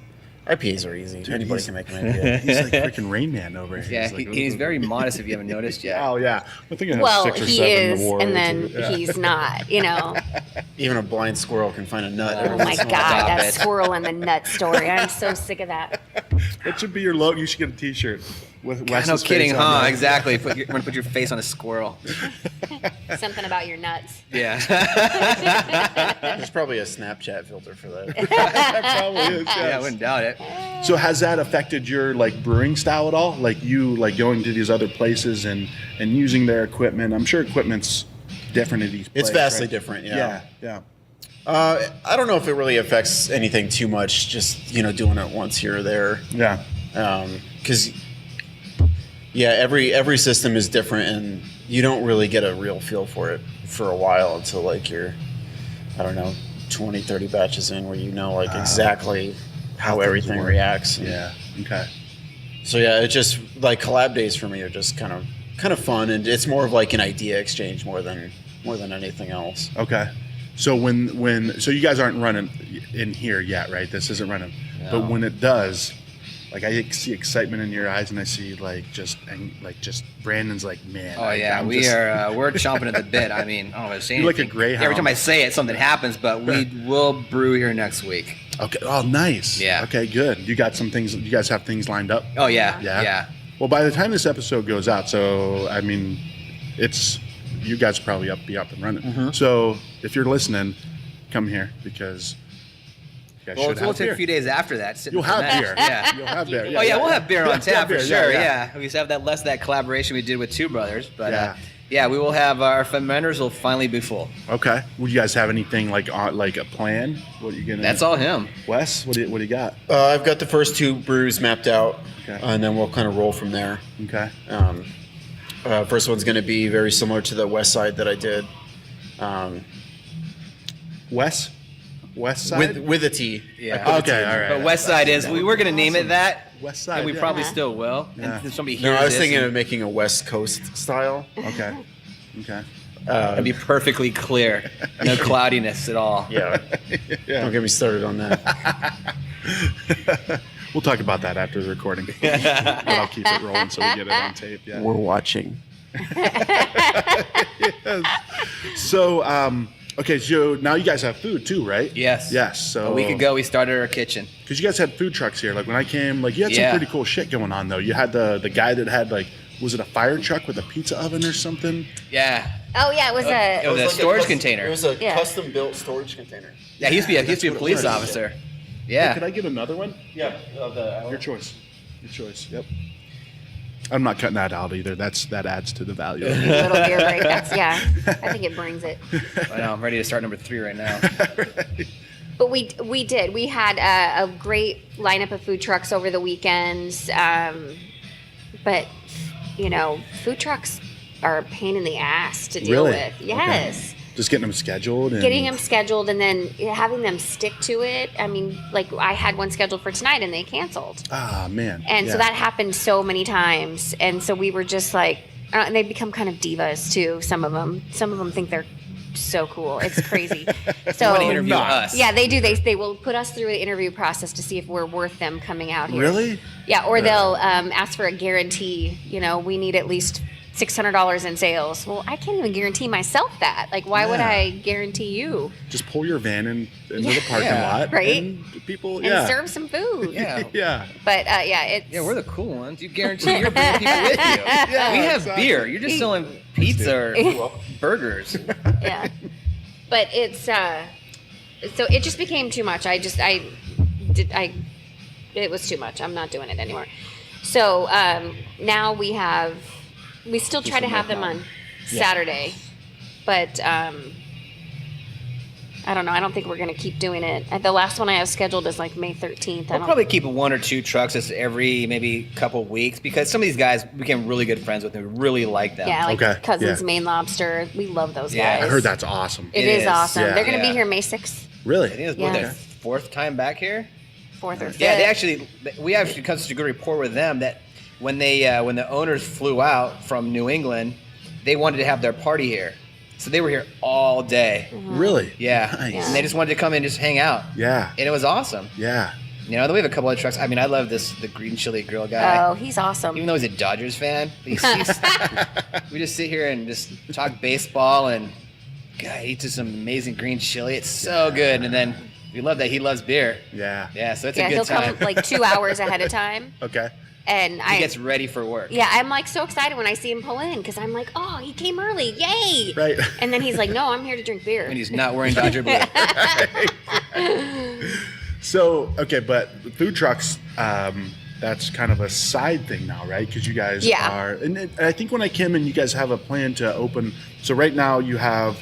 IPAs are easy. Dude, Anybody can make an IPA. He's like freaking Rain Man over here. Yeah, he's very modest if you haven't noticed yet. Oh, yeah. I think I have Well, 6 or he 7 is, awards. and then he's not, Even a blind squirrel can find a nut. Oh every my once in a God, while. Stop that it. squirrel and the nut story. I'm so sick of that. That should be your logo. You should get a T-shirt with No Wes's kidding, face on huh? there. Exactly. We're gonna put your face on a squirrel. Something about your nuts. Yeah. There's probably a Snapchat filter for that. That probably is, Yeah, I yes. wouldn't doubt it. So has that affected your brewing style at all? Like you going to these other places and using their equipment? I'm sure equipment's different at each place. It's vastly right? different, yeah. Yeah. I don't know if it really affects anything too much, just, doing it once here or there. Yeah. Because, every system is different, and you don't really get a real feel for it for a while until, you're, 20, 30 batches in where exactly how everything reacts. Yeah. Okay. So, it just, collab days for me are just kind of fun, and it's more of an idea exchange more than anything else. Okay. So so you guys aren't running in here yet, right? This isn't running. No. But when it does, I see excitement in your eyes, and I see just Brandon's like, man. Oh yeah, we're chomping at the bit. I mean, I don't know what to say. You're like a anything. greyhound. Every time I say it, something happens. But we will brew here next week. Okay. Oh, nice. Yeah. Okay, good. You got some things. You guys have things lined up. Oh yeah. Yeah. Yeah. Well, by the time this episode goes out, so I mean, you guys will probably be up and running. Mm-hmm. So if you're listening, come here because you guys Well, should we'll have take beer. a few days after that. You'll have beer. Yeah. You'll have beer. Oh yeah, we'll have beer on tap for beer, sure. yeah. Yeah. We used to have that collaboration we did with Two Brothers, but Yeah. we will have our fermenters will finally be full. Okay. Will you guys have anything like a plan? What are you gonna? That's all him. Wes, what do you got? I've got the first 2 brews mapped out, Okay. and then we'll kind of roll from there. Okay. First one's going to be very similar to the west side that I did. West side. With a T. Yeah. Okay. All right. But West Side is we were gonna name it that. West side. And we yeah. probably still will. Yeah. And if somebody hears No, I was this, thinking of making a West Coast style. Okay. it'd be perfectly clear. No cloudiness at all. Yeah. Yeah. Don't get me started on that. We'll talk about that after the recording. But I'll keep it rolling so we get it on tape. Yeah. We're watching. Yes. So, okay, so now you guys have food too, right? Yes. Yes. So A week ago we started our kitchen. because you guys had food trucks here. Like when I came, you had Yeah. some pretty cool shit going on though. You had the guy that had was it a fire truck with a pizza oven or something? Yeah. Oh yeah, it was It was a storage container. It was a Yeah. custom built storage container. Yeah, he used to be a police officer. Hey, Yeah. could I get another one? Yeah. Your choice. Your choice. Yep. I'm not cutting that out either. That adds to the value. A little beer break. I think it brings it. I know. I'm ready to start number 3 right now. But we did. We had a great lineup of food trucks over the weekends. But, food trucks are a pain in the ass to deal with. Yes. Okay. Just getting them scheduled. Getting them scheduled and then having them stick to it. I mean, like I had one scheduled for tonight and they canceled. Ah, man. And so that happened so many times. And so we were just like, and they become kind of divas too, some of them. Some of them think they're so cool. It's crazy. So Want to interview us? Yeah, they do. They will put us through the interview process to see if we're worth them coming out here. Really? Yeah, or they'll ask for a guarantee. We need at least $600 in sales. Well, I can't even guarantee myself that. Like, why would I guarantee you? Just pull your van into the parking lot, right? And people, and serve some food. Yeah. Yeah. But it's we're the cool ones. You guarantee you're bringing people with you. Yeah, we have exactly. beer. You're just selling pizza or burgers. Yeah. But it's so it just became too much. It was too much. I'm not doing it anymore. So now we still try to have them on Saturday, but I don't know. I don't think we're going to keep doing it. The last one I have scheduled is like May 13th. We'll probably keep 1 or 2 trucks just every maybe couple weeks because some of these guys became really good friends with and we really like them. Yeah, like Okay, Cousins yeah. Maine Lobster. We love those Yeah, guys. I heard that's awesome. It is awesome. Yeah. They're going to Yeah. be here May 6th, Really? I think it's Yeah. their 4th time back here. 4th or 5th. Yeah, we actually come to such a good rapport with them that when the owners flew out from New England, they wanted to have their party here. So they were here all day. Really? Yeah. Nice. And they just wanted to come in and just hang out. Yeah. And it was awesome. Yeah. Then we have a couple of trucks. I mean, I love the green chili grill guy. Oh, he's awesome. Even though he's a Dodgers fan, we just sit here and just talk baseball and God, he eats some amazing green chili. It's so good. And then we love that he loves beer. Yeah. Yeah, so it's a Yeah, good he'll time. come like 2 hours ahead of time. Okay. And He gets ready for work. Yeah, I'm like so excited when I see him pull in because I'm like, oh, he came early, yay! Right. And then he's like, no, I'm here to drink beer. And he's not wearing Dodger blue. So, okay, but food trucks, that's kind of a side thing now, right? Because you guys are, and I think when I came in, you guys have a plan to open. So right now you have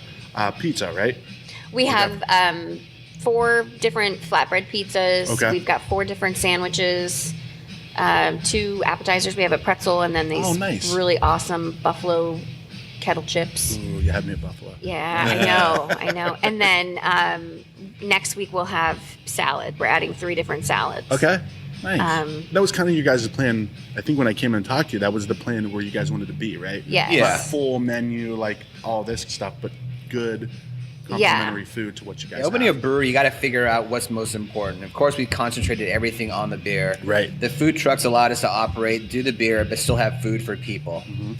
pizza, right? We have 4 different flatbread pizzas. Okay. We've got 4 different sandwiches, 2 appetizers. We have a pretzel and then these nice. really awesome buffalo kettle chips. Ooh, you had me at Buffalo. Yeah, I know. And then next week we'll have salad. We're adding 3 different salads. Okay. Nice. That was kind of you guys' plan. I think when I came and talked to you, that was the plan where you guys wanted to be, right? Yes. Yeah. Not full menu, like all this stuff, but good complimentary food to what you guys Opening a have. brewery, you got to figure out what's most important. Of course, we concentrated everything on the beer. Right. The food trucks allowed us to operate, do the beer, but still have food for people. Mm-hmm.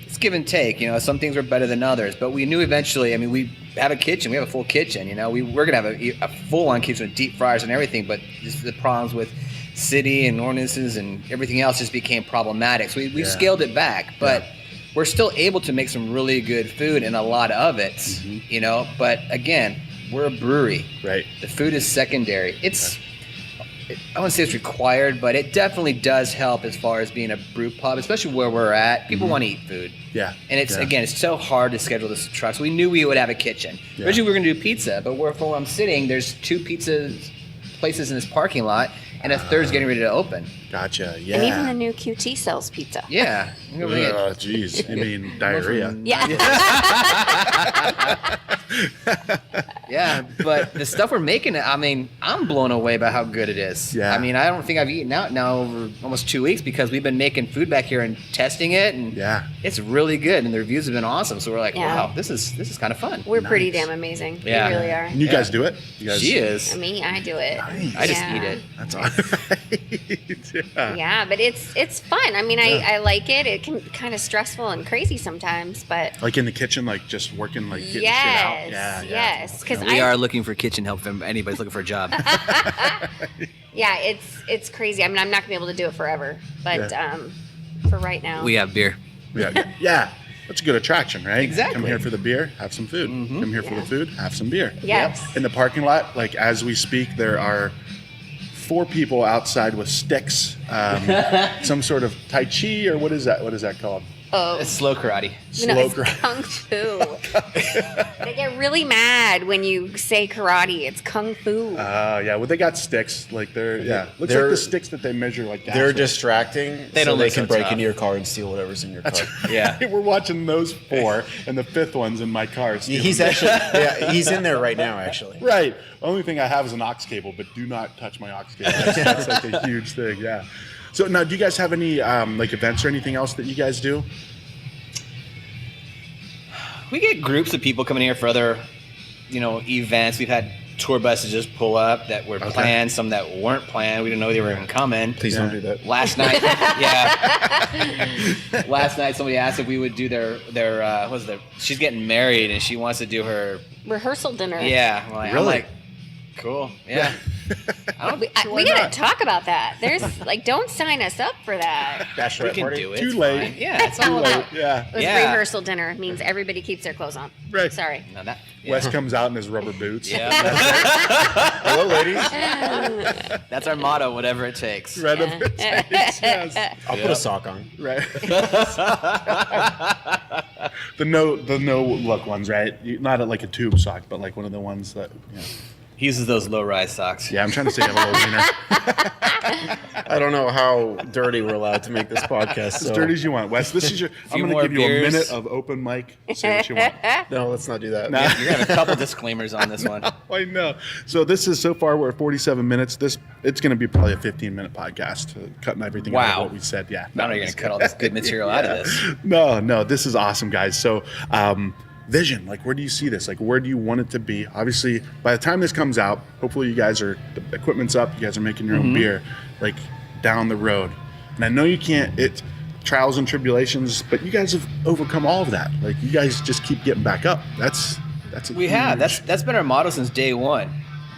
It's give and take. Some things were better than others, but we knew eventually. I mean, we have a kitchen. We have a full kitchen. We're gonna have a full-on kitchen with deep fryers and everything. But just the problems with city and ordinances and everything else just became problematic. So we scaled it back, but. We're still able to make some really good food and a lot of it, But again, we're a brewery. Right. The food is secondary. I wouldn't say it's required, but it definitely does help as far as being a brew pub, especially where we're at. People want to eat food. Yeah. And it's so hard to schedule this trucks. We knew we would have a kitchen. Yeah. Originally, we were going to do pizza, but where I'm sitting, there's 2 pizza places in this parking lot, and a third's getting ready to open. Gotcha. Yeah. And even the new QT sells pizza. Yeah. Oh, jeez. You mean diarrhea? Yeah. Yeah, but the stuff we're making, I mean, I'm blown away by how good it is. Yeah. I mean, I don't think I've eaten out now over almost 2 weeks because we've been making food back here and testing it, and it's really good, and the reviews have been awesome. So we're like, wow, this is kind of fun. We're pretty damn amazing. Yeah. We really are. And you guys do it? You guys, She is. I do it. Nice. I just eat it. That's all right. Yeah, but it's fun. I mean, I like it. It can be kind of stressful and crazy sometimes, but Like in the kitchen, like just working, like getting yes, shit out. Yeah. yes, because We are looking for kitchen help if anybody's looking for a job. yeah, it's crazy. I mean, I'm not gonna be able to do it forever, but for right now, We have beer. Yeah. That's a good attraction, right? Exactly. Come here for the beer, have some food. Come here for the food, have some beer. yes. In the parking lot, like as we speak, there are 4 people outside with sticks, some sort of tai chi, or what is that? What is that called? Oh, It's slow karate. no, it's kung fu. They get really mad when you say karate. It's kung fu. Yeah. Well, they got sticks. Like looks like the sticks that they measure like that. They're distracting. They don't they look can so break tough. into your car and steal whatever's in your car. Yeah. We're watching those 4, and the 5th one's in my car. He's actually he's in there right now. Actually, right. Only thing I have is an aux cable, but do not touch my aux cable. That's like a huge thing. Yeah. So now, do you guys have any like events or anything else that you guys do? We get groups of people coming here for other, events. We've had tour buses just pull up that were planned, some that weren't planned. We didn't know they were even coming. please don't do that. Last night, Last night, somebody asked if we would do their she's getting married and she wants to do her. Rehearsal dinner. Yeah. I'm Really? like, cool. Yeah. I don't. We gotta talk about that. There's don't sign us up for that. We Bachelorette can party. do it. Too It's late. fine. Yeah. It's Too all late. Yeah. It was Yeah. rehearsal dinner. It means everybody keeps their clothes on. Right. Sorry. No, that. Wes comes out in his rubber boots. Yeah. Hello, ladies. That's our motto. Whatever it takes. Red of it takes, yes. I'll put a sock on. Right. the no look ones, right? Not like a tube sock, but like one of the ones that. Yeah. He uses those low-rise socks. Yeah, I'm trying to say I have a little wiener. I don't know how dirty we're allowed to make this podcast. As So. dirty as you want, Wes. This is your. I'm Few going more to give you beers. a minute of open mic. Say what you want. No, let's not do that. Nah. You're gonna have a couple disclaimers on this one. I know. So this is so far we're at 47 minutes. It's going to be probably a 15-minute podcast, cutting everything out of Wow. what we said. Yeah. Now you're gonna cut all this good material out of this. No, this is awesome, guys. So, vision, like, where do you see this? Like, where do you want it to be? Obviously, by the time this comes out, hopefully the equipment's up, you guys are making your own beer, like, down the road. And I know you can't, it's trials and tribulations, but you guys have overcome all of that. Like, you guys just keep getting back up. That's We have. That's been our motto since day one.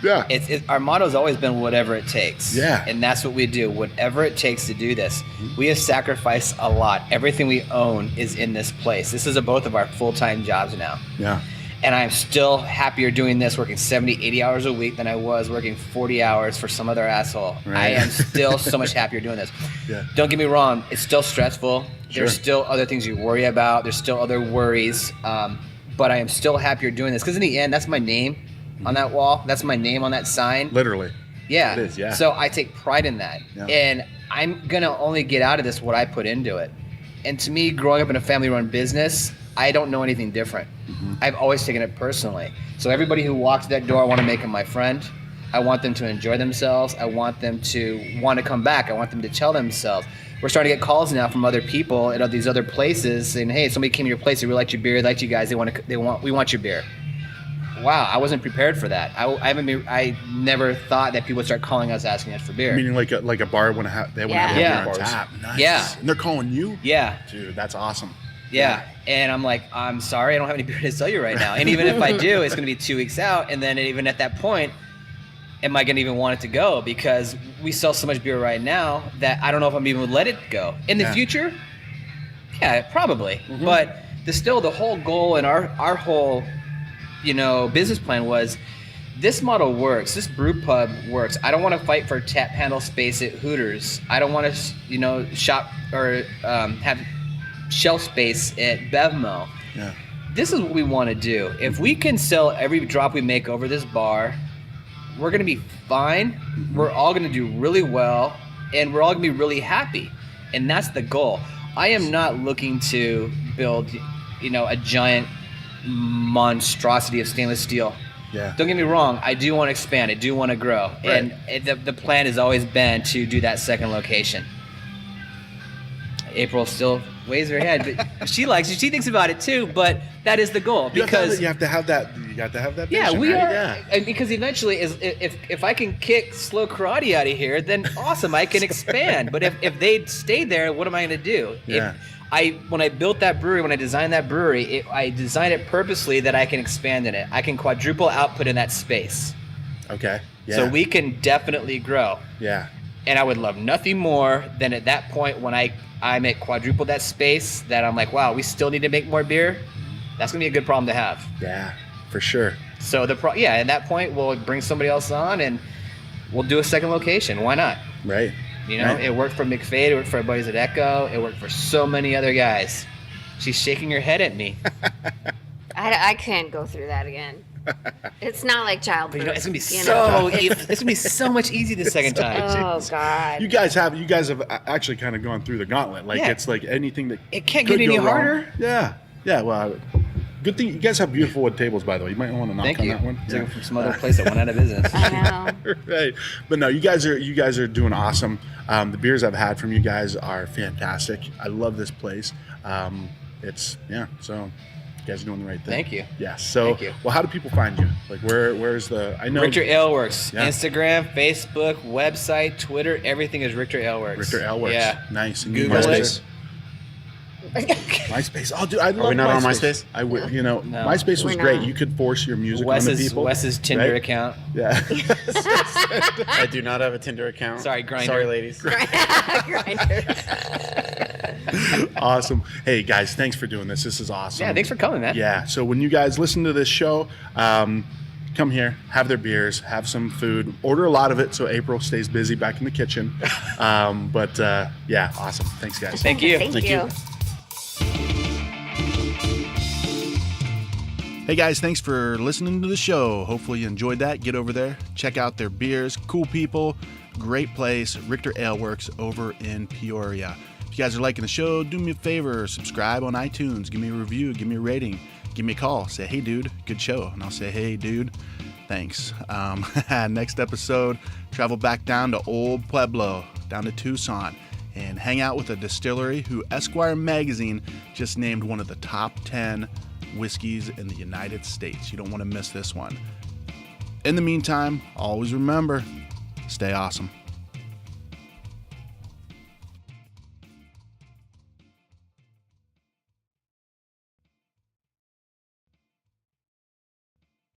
yeah. Our motto has always been whatever it takes. Yeah. And that's what we do. Whatever it takes to do this. We have sacrificed a lot. Everything we own is in this place. This is both of our full-time jobs now. Yeah. And I'm still happier doing this, working 70, 80 hours a week than I was working 40 hours for some other asshole. Right. I am still so much happier doing this. Yeah. Don't get me wrong. It's still stressful. Sure. There's still other things you worry about. There's still other worries. But I am still happier doing this because in the end, that's my name on that wall. That's my name on that sign. Literally. Yeah. It is, yeah. So I take pride in that. Yeah. And I'm going to only get out of this what I put into it. And to me, growing up in a family-run business, I don't know anything different. I've always taken it personally. So everybody who walks that door, I want to make them my friend. I want them to enjoy themselves. I want them to want to come back. I want them to tell themselves. We're starting to get calls now from other people at these other places saying, "Hey, somebody came to your place. They really liked your beer. They liked you guys. We want your beer." Wow, I wasn't prepared for that. I never thought that people would start calling us asking us for beer. Meaning like a bar when they want to have Yeah. beer on tap. Nice. Yeah. And they're calling you? Yeah. Dude, that's awesome. Yeah. And I'm like, I'm sorry, I don't have any beer to sell you right now. And even if I do, it's going to be 2 weeks out. And then even at that point, am I going to even want it to go? Because we sell so much beer right now that I don't know if I'm even going to let it go. In the Yeah. future, yeah, probably. But the whole goal and our whole, business plan was this model works. This brew pub works. I don't want to fight for tap handle space at Hooters. I don't want to, shop or have shelf space at Bevmo. Yeah. This is what we want to do. If we can sell every drop we make over this bar, we're going to be fine. We're all going to do really well, and we're all going to be really happy. And that's the goal. I am not looking to build, a giant monstrosity of stainless steel. Yeah. Don't get me wrong. I do want to expand. I do want to grow. Right. And the plan has always been to do that second location. April still waves her head, but she likes it. She thinks about it too, but that is the goal. Because you have to have that yeah, vision, we right? are. Yeah. And because eventually, if I can kick slow karate out of here, then awesome, I can expand. But if they stay there, what am I going to do? Yeah. When I built that brewery, when I designed that brewery, I designed it purposely that I can expand in it. I can quadruple output in that space. Okay. Yeah. So we can definitely grow. Yeah. And I would love nothing more than at that point when I make quadruple that space that I'm like, wow, we still need to make more beer. That's gonna be a good problem to have. Yeah, for sure. So at that point we'll bring somebody else on and we'll do a second location. Why not? Right. You know, Right. it worked for McFade. It worked for our buddies at Echo. It worked for so many other guys. She's shaking her head at me. I can't go through that again. It's not like childbirth. But you know, it's gonna be you know? it's gonna be so much easy the second time. Oh God. You guys have actually kind of gone through the gauntlet. Like Yeah. it's like anything that It can't could get any go wrong. harder. Yeah. Yeah. Well, good thing you guys have beautiful wood tables, by the way. You might want to knock Thank on you. that one. Took it from some other place that went out of business. I know. Right. But no, you guys are doing awesome. The beers I've had from you guys are fantastic. I love this place. So you guys are doing the right thing. Thank you. Yes. So, Thank you. well, how do people find you? Like, where's the? I know Richter Aleworks. Yeah. Instagram, Facebook, website, Twitter, everything is Richter Aleworks. Richter Aleworks. Yeah. Nice. And Google MySpace. it. MySpace. Oh, dude, I love we not on MySpace? I would. You know, No. MySpace was We're great. not. You could force your music on the people. Wes's Tinder right? account. Yeah. I do not have a Tinder account. Sorry, Grindr. Sorry, ladies. Awesome. Hey guys, thanks for doing this. This is awesome. Yeah, thanks for coming, man. Yeah. So when you guys listen to this show, come here, have their beers, have some food, order a lot of it so April stays busy back in the kitchen. Yeah, awesome. Thanks, guys. Thank you. Thank Thank you. you. Hey guys, thanks for listening to the show. Hopefully you enjoyed that. Get over there, check out their beers, cool people, great place, Richter Aleworks over in Peoria. If you guys are liking the show, do me a favor, subscribe on iTunes, give me a review, give me a rating, give me a call, say, hey dude, good show. And I'll say, hey dude, thanks. Next episode, travel back down to Old Pueblo, down to Tucson, and hang out with a distillery who Esquire magazine just named one of the top 10 whiskeys in the United States. You don't want to miss this one. In the meantime, always remember, stay awesome.